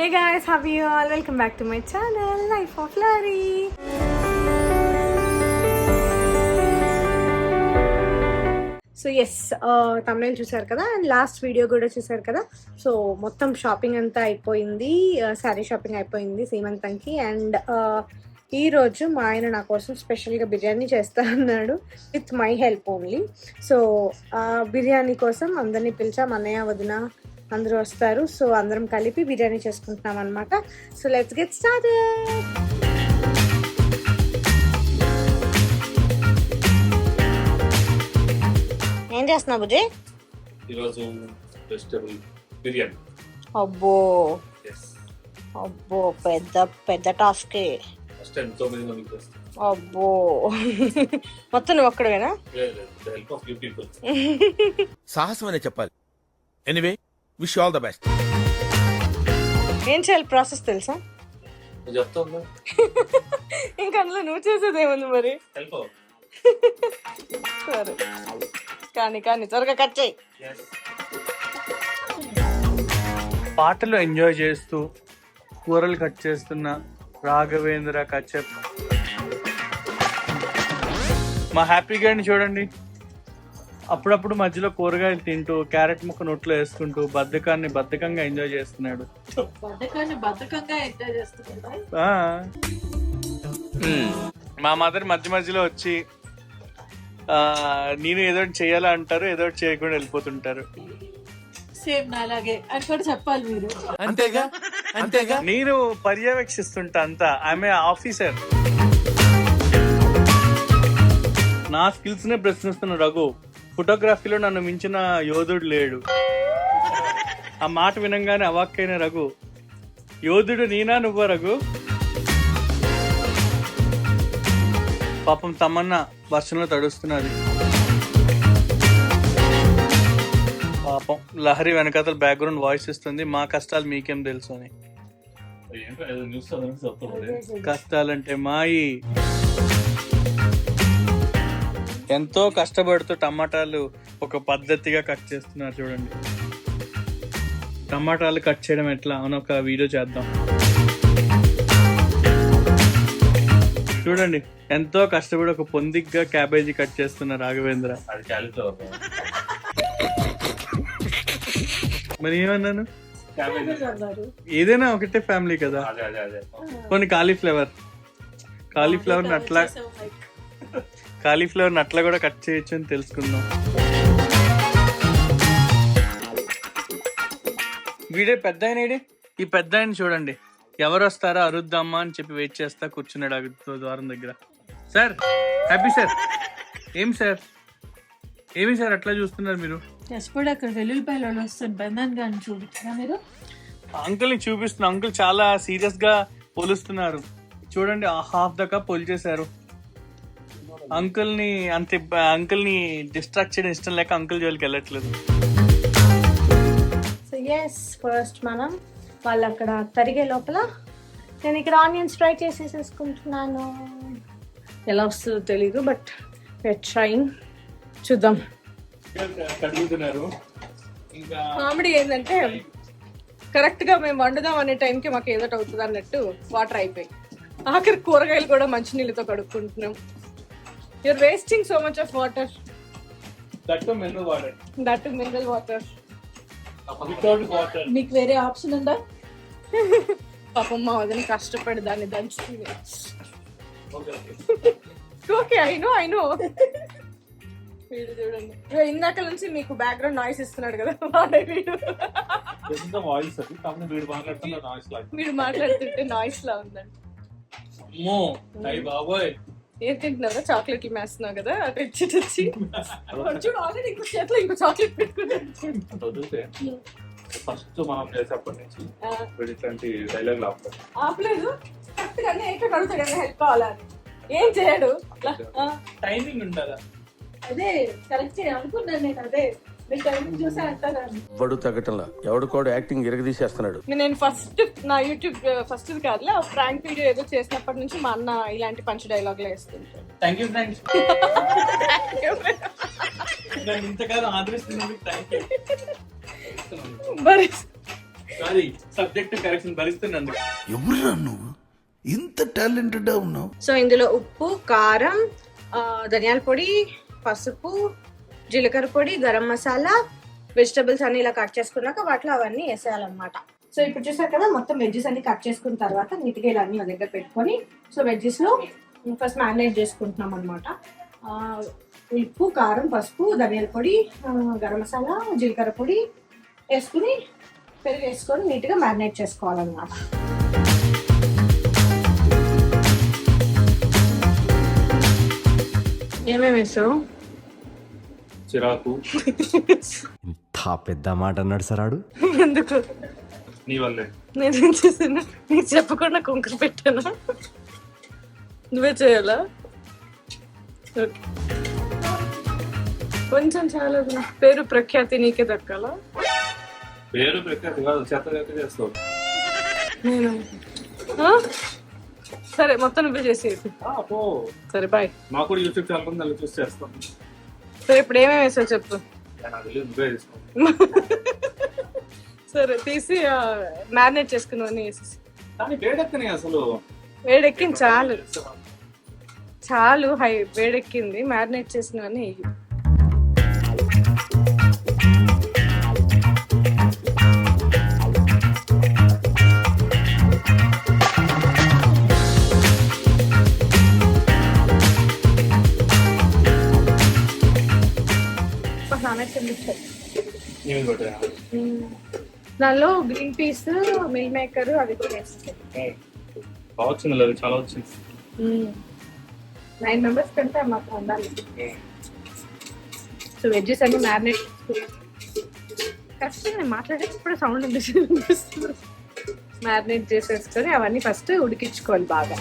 Hey guys, how are you all? Welcome back to my channel, Life of Larry. So ఎస్ తమిళ చూసారు కదా and last video కూడా చూసారు కదా. సో మొత్తం షాపింగ్ అంతా అయిపోయింది, శారీ షాపింగ్ అయిపోయింది సీమంతంకి. అండ్ ఈరోజు మా ఆయన నా కోసం స్పెషల్గా బిర్యానీ చేస్తా అన్నాడు with my help only. So biryani కోసం అందరినీ పిలిచాం, అన్నయ్య వదిన అందరూ వస్తారు. సో అందరం కలిపి బిర్యానీ చేసుకుంటున్నాం అనమాట. So let's get started. ఏం చేస్తున్నావు బుజ్జి? ఈరోజు వెజిటబుల్ బిర్యానీ. అబ్బో అబ్బో పెద్ద పెద్ద టాస్కే. ఫస్ట్ టైం 9 మందికి చేస్తాను. అబ్బో మొత్తం నువ్వు ఒక్కడవేనా? Help of you people. సాహసం అనే చెప్పాలి. Anyway wish all the best. ఏం చేయాలి ప్రాసెస్ తెలుసా? నువ్వు చెప్తావు ఇంకా అందులో నువ్వు చేసేది ఏముంది మరి? హెల్ప్. సరే కానీ త్వరగా కట్ చేయి. పాటలు ఎంజాయ్ చేస్తూ కూరలు కట్ చేస్తున్న రాఘవేంద్ర కచ్చప్. మా హ్యాపీ గారిని చూడండి, అప్పుడప్పుడు మధ్యలో కూరగాయలు తింటూ క్యారెట్ ముక్క నోట్లో వేసుకుంటూ బద్ధకంగా ఎంజాయ్ చేస్తున్నాడు. మా మదర్ మధ్యలో వచ్చి నేను ఏదో చెయ్యాలా అంటారు, ఏదో చేయకుండా వెళ్ళిపోతుంటారు. సేమ్ నాలాగే అని కూడా చెప్పాలి మీరు. అంతేగా నేను పర్యవేక్షిస్తుంటా అంతా. ఆమె ఆఫీసర్. నా స్కిల్స్ నే ప్రశ్నిస్తున్న రఘు. ఫోటోగ్రఫీలో నన్ను మించిన యోధుడు లేడు. ఆ మాట వినంగానే అవాక్కైన రఘు, యోధుడు నేనా నువ్వా రఘు? పాపం తమన్నా వర్షంలో తడుస్తున్నది. పాపం లహరి వెనకాతల బ్యాక్గ్రౌండ్ వాయిస్ ఇస్తుంది, మా కష్టాలు మీకేం తెలుసు అని. కష్టాలంటే మాయి. ఎంతో కష్టపడుతూ టమాటాలు ఒక పద్ధతిగా కట్ చేస్తున్నారు చూడండి. టమాటాలు కట్ చేయడం ఎట్లా అని ఒక వీడియో చేద్దాం. చూడండి ఎంతో కష్టపడి ఒక పొందిగ్గా క్యాబేజీ కట్ చేస్తున్న రాఘవేంద్ర. అది క్యాలీఫ్లవర్. మరి ఏమన్నాను? ఏదైనా ఒకటే ఫ్యామిలీ కదా. కొన్ని కాలీఫ్లవర్ అట్లా కూడా కట్ చేయొచ్చు అని తెలుసుకుందాం. వీడే పెద్ద ఆయన. ఈ పెద్ద ఆయన చూడండి, ఎవరు వస్తారో అరుద్దామా అని చెప్పి వెయిట్ చేస్తా కూర్చున్నాడు ద్వారం దగ్గర. Sir happy sir. ఏమి సార్ అట్లా చూస్తున్నారు మీరు? అక్కడ వెల్లుల్లిపాయలు వస్తుంది, బంధన్ గారిని చూపించారా మీరు? అంకుల్ ని చూపిస్తున్నా. అంకుల్ చాలా సీరియస్ గా పోలుస్తున్నారు చూడండి. హాఫ్ ద కప్ పోల్చేశారు. అంకుల్ ని డిస్ట్రాక్ట్ చేయడం ఇష్టం లేక అంకుల్ జోలికి వెళ్ళట్లేదు. సో ఎస్ ఫస్ట్ మనం వాళ్ళు అక్కడ తరిగే లోపల నేను ఇక్కడ ఆనియన్స్ ఫ్రై చేసేసుకుంటున్నాను. ఎలా వస్తుందో తెలీదు, బట్ ట్రైంగ్, చూద్దాం. కామెడీ ఏంటంటే కరెక్ట్ గా మేము వండుదాం అనే టైంకి మాకు ఏదోటి అవుతుంది అన్నట్టు వాటర్ అయిపోయి ఆఖరి కూరగాయలు కూడా మంచినీళ్ళతో కడుక్కుంటున్నాం. You're wasting so much of water. That mineral water. మీకు వేరే ఆప్షన్ ఉందా? పాపం మా వదిన కష్టపడి దాన్ని దంచుతుంది. Okay I know. వీడు చూడండి, ఇందాక నుంచి మీకు బ్యాక్గ్రౌండ్ నాయిస్ ఇస్తున్నాడు కదా వీడు మాట్లాడుతుంటే నాయిస్ లా ఉందండి. ఏం తింటున్నారా? చాక్లెట్లు మేస్తున్నావు కదా, తెచ్చి చూడు ఆల్రెడీ ఇంకో చేతిలో ఇంకో చాక్లెట్ పెట్టుకున్నాడు. ఫస్ట్ మనం చేసేప్పటి నుంచి ఇట్లాంటి డైలాగ్ ఆపలేదు. కరెక్ట్ గానే ఎక్కడ అడుగుతాడు కదా హెల్ప్ కావాలని. ఏం చేయడు. టైమింగ్ ఉంటుందా? అదే కరెక్ట్ అనుకున్నాను నేను. అదే మీకు టైమింగ్ చూసే అంటాను. వడు తగ్గటంలా ఎవడు కూడా యాక్టింగ్ ఇరగదీసేస్తున్నాడు. నేను ఫస్ట్ నా యూట్యూబ్ ఫస్ట్ కాదులే ప్రాంక్ వీడియో ఏదో చేసినప్పటి నుంచి మా అన్న ఇలాంటి పంచ్ డైలాగ్ వేస్తుంటాడు. Thank you friends. ఇంతకాలం ఆదరిస్తున్నందుకు thank you. Sorry subject correction భరిస్తున్నందుకు. ఎవరురా నువ్వు ఇంత టాలెంటెడ్ ఉన్నావు? సో ఇందులో ఉప్పు, కారం, ధనియాల పొడి, పసుపు, జీలకర్ర పొడి, గరం మసాలా, వెజిటబుల్స్ అన్ని ఇలా కట్ చేసుకున్నాక వాటిలో అవన్నీ వేసేయాలన్నమాట. సో ఇప్పుడు చూసారు కదా, మొత్తం వెజ్జెస్ అన్ని కట్ చేసుకున్న తర్వాత నీట్గా ఇలా అన్ని దగ్గర పెట్టుకొని, సో వెజ్జెస్లో ఫస్ట్ మ్యారినేట్ చేసుకుంటున్నాం అనమాట. ఉప్పు, కారం, పసుపు, ధనియాల పొడి, గరం మసాలా, జీలకర్ర పొడి వేసుకుని పెరుగు వేసుకొని నీట్గా మ్యారినేట్ చేసుకోవాలన్నమాట. ఏమేమి వేసావు? చిరాకు. ఇంత పెద్ద మాట అన్నాడు సార్ ఆడు. ఎందుకు? నీ వల్లే. నేనేం చేసాను? నీకు చెప్పకుండా కుంకుమ పెట్టాను. నువ్వే చేయాలా? ఓకే, కొంచెం చాలా పేరు ప్రఖ్యాతి నీకే దక్కాలా? పేరు ప్రఖ్యాతి కాదు, చెత్త చేస్తావు. నేను సరే మొత్తం నువ్వే చేసేది. సరే బాయ్. మాకు కూడా యూట్యూబ్ ఛానల్ ఉంది, అలా చూసి చేస్తాం. సరే ఇప్పుడు ఏమేమి వేసావు చెప్పు. నాకు తెలియదు, నువ్వే చేస్తావు. సరే తీసి మ్యారినేట్ చేసుకున్నవన్నీ వేసేసి. కానీ వేడెక్కని అసలు. వేడెక్కింది చాలు చాలు, హై వేడెక్కింది. మ్యారినేట్ చేసినవన్నీ వేయి. ఏమి కొట్టా? దానిలో గ్రీన్ పీస్, మిల్ మేకర్ అవి కూడా వేస్తాయి. బాగా వచ్చింది, లేదు చాలా వచ్చింది. 9 members కంటే మాకు ఉండాలి. సో వెజ్జెస్ అన్ని మ్యారినేట్ కష్టం. నేను మాట్లాడేటప్పుడు సౌండ్ అనిపిస్తుంది. మ్యారినేట్ చేసేసుకొని అవన్నీ ఫస్ట్ ఉడికించుకోవాలి బాగా.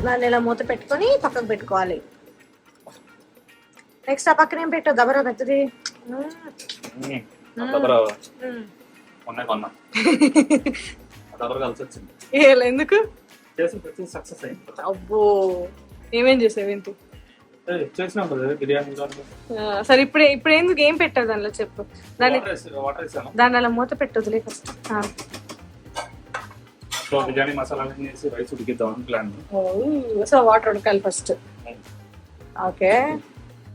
దాన్ని ఇలా మూత పెట్టుకొని పక్కకు పెట్టుకోవాలి. నెక్స్ట్ ఆ పక్కన ఏం పెట్టావు? దబరా పెద్దది. మొన్న కొన్నా, దబర కలిసి వచ్చింది. ఎందుకు? చేసి సక్సెస్ అయింది. అబ్బో, ఏమేం చేసావేంటి? చేసినాం కదా బిర్యానీ. సరే ఇప్పుడు ఎందుకు ఏం పెట్టావు దానిలో చెప్పు. దాన్ని వాటర్ వేసాను, దాన్ని అలా మూత పెట్టదులే ఫస్ట్. సో బిర్యానీ మసాలాలు వేసి రైస్ ఉడికిద్దామని ప్లాన్. సో వాటర్ ఉడకాలి ఫస్ట్. ఓకే,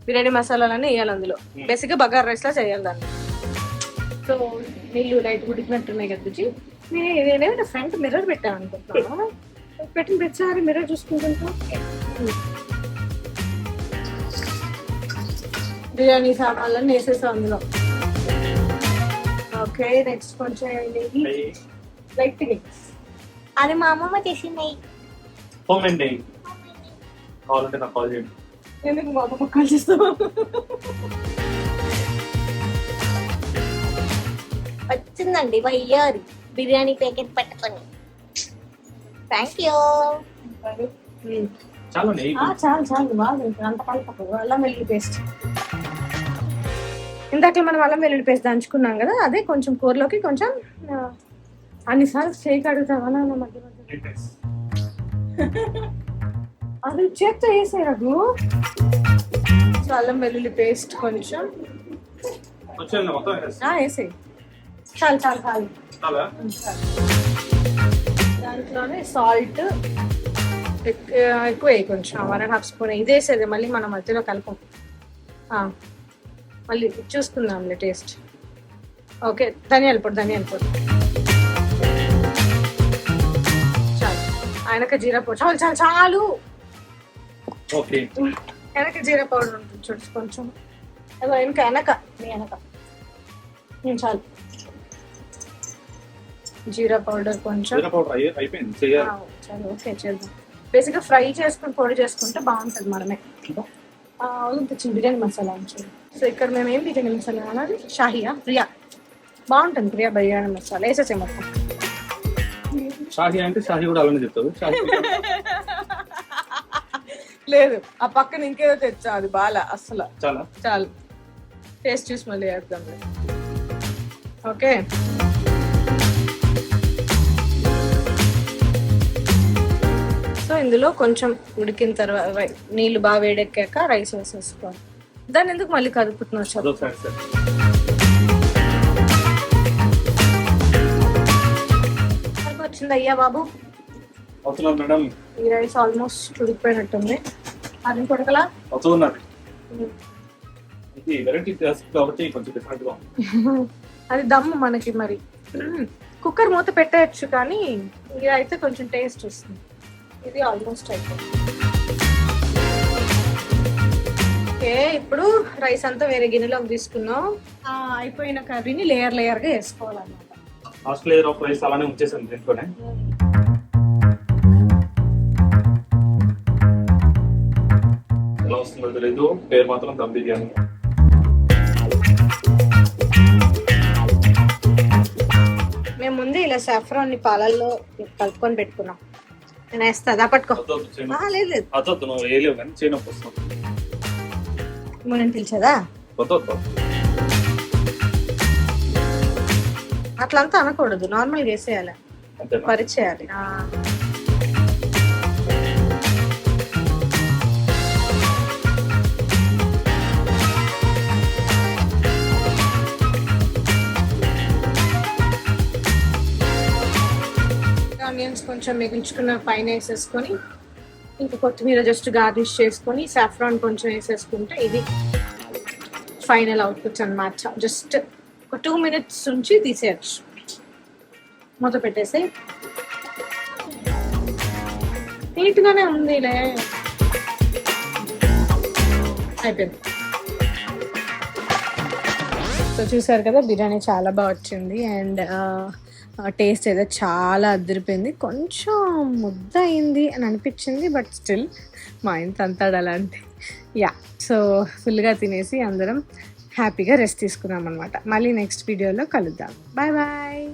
బిర్యానీ మసాలాలన్నీ వేయాలి అందులో. బేసిక్గా బగారా రైస్ లా చేయాలి దాన్ని. సో నీళ్ళు లైట్ ఉడికినట్టున్నాయి కదా బుజ్జి. నేనేమైనా ఫ్రంట్ మిర్రర్ పెట్టాను అనుకుంటున్నాను. పెట్టిన ప్రతిసారి మిర్రర్ చూసుకుంటుంటా. బిర్యానీ సామాన్లన్నీ వేసేసాం అందులో. ఓకే, నెక్స్ట్ కొంచెం లైట్ మిక్స్. అది మా అమ్మమ్మ చేసింది. పోమండి, కావాలంటే నాకు కాల్ చేయండి. ఎందుకు మా అమ్మమ్మ కాల్ చేస్తావా? వచ్చిందండి వయ్యారి బిర్యానీ ప్యాకెట్ పట్టుకొని. Thank you. చాలా చాలు చాలు, బాగా అంత కలపకు. అల్లం వెల్లుల్లి పేస్ట్, ఇందాక మనం అల్లం వెల్లుల్లి పేస్ట్ దంచుకున్నాం కదా, అదే కొంచెం కూరలోకి కొంచెం. అన్నిసార్లు చేయి కడుగుతావా మధ్య మధ్య? అది చేత్తో వేసేయదు. సో అల్లం వెల్లుల్లి పేస్ట్ కొంచెం వేసేయి. చాలు చాలు చాలు. దాంట్లోనే సాల్ట్ ఎక్కువ వేయి, కొంచెం 1.5 స్పూన్. ఇది వేసేది మళ్ళీ మనం మధ్యలో కలపం. మళ్ళీ చూసుకుందాంలే టేస్ట్. ఓకే, ధనియాల పొడి చాలు. ఆయనక జీరా పౌడర్ చాలు చాలు చాలు. వెనక జీరా పౌడర్ ఉంటుంది చూడు కొంచెం. అదో వెనక మీ వెనక చాలు. జీరా పౌడర్ కొంచెం. చాలు, ఓకే చేద్దాం. బేసిక్గా ఫ్రై చేసుకుని పొడి చేసుకుంటే బాగుంటుంది. మనమే తెచ్చిన బిర్యానీ మసాలా చూడు. సో ఇక్కడ మేము ఏం బిర్యానీ మసాలా అన్నది షాహియా ప్రియా. బాగుంటుంది ప్రియా బిర్యానీ మసాలా. వేసేసే మొత్తం. షాహి అంటే షాహి కూడా అలానే చెప్తారు. లేదు, ఆ పక్కన ఇంకేదో తెచ్చా, అది బాలా అసలు. చాలా చాలు, టేస్ట్ చూసి మళ్ళీ వేద్దాం. ఓకే, సో ఇందులో కొంచెం ఉడికిన తర్వాత నీళ్ళు బాగా వేడెక్కాక రైస్ వేసేసుకోవాలి. దాన్ని ఎందుకు మళ్ళీ కదుపుతున్నావు? వచ్చింది అయ్యా బాబు. అవుతున్నారు మేడం, ఈ రైస్ ఆల్మోస్ట్ ఉడికిపోయినట్టుంది. అది కొడకలా అవుతున్నారు. ఇది వెరైటీ కాబట్టి కొంచెం డిఫరెంట్ గా ఉంది. అది దమ్ము మనకి మరి. కుక్కర్ మూత పెట్టేయచ్చు కానీ ఇది అయితే కొంచెం టేస్ట్ వస్తుంది. ఇది ఆల్మోస్ట్ అయిపోయింది. ఓకే, ఇప్పుడు రైస్ అంతా వేరే గిన్నెలోకి తీసుకున్నాం. అయిపోయిన కర్రీని లేయర్ లేయర్ గా వేసుకోవాలన్నమాట. లాస్ట్ లేయర్ ఆఫ్ రైస్ అలానే ఉంచేసాను దీంట్లోనే. ఎలా వస్తుందో తెలియదు, పేరు మాత్రం దమ్ బిర్యానీ. మేము ముందు ఇలా సాఫ్రాన్ ని పాలల్లో కలుపుకొని పెట్టుకున్నాం. నేను వేస్తా పట్టుకో. లేదు లేదు, అదొద్దు, నువ్వు వేయలేవు కానీ చేయనొప్పి వస్తుంది. మనం పిలిచేదా? వద్దు. అట్లంతా అనకూడదు, నార్మల్ వేసేయాలి, అంతేనా? పరిచేయాలి. ఆనియన్స్ కొంచెం మిగిల్చుకున్న పైన వేసేసుకొని ఇంకా కొత్తిమీర జస్ట్ గార్నిష్ చేసుకొని సాఫ్రాన్ కొంచెం వేసేసుకుంటే ఇది ఫైనల్ అవుట్పుట్స్ అన్నమాట. జస్ట్ ఒక 2 minutes ఉంచి తీసేయచ్చు. మూత పెట్టేసి నీట్గానే ఉందిలే. అయిపోయింది. సో చూసారు కదా, బిర్యానీ చాలా బాగా వచ్చింది అండ్ టేస్ట్ అయితే చాలా అదిరిపోయింది. కొంచెం ముద్ద అయింది అని అనిపించింది, బట్ స్టిల్ మా ఇంత అంతాడు అలాంటి. యా, సో ఫుల్గా తినేసి అందరం హ్యాపీగా రెస్ట్ తీసుకున్నాం అనమాట. మళ్ళీ నెక్స్ట్ వీడియోలో కలుద్దాం. Bye bye.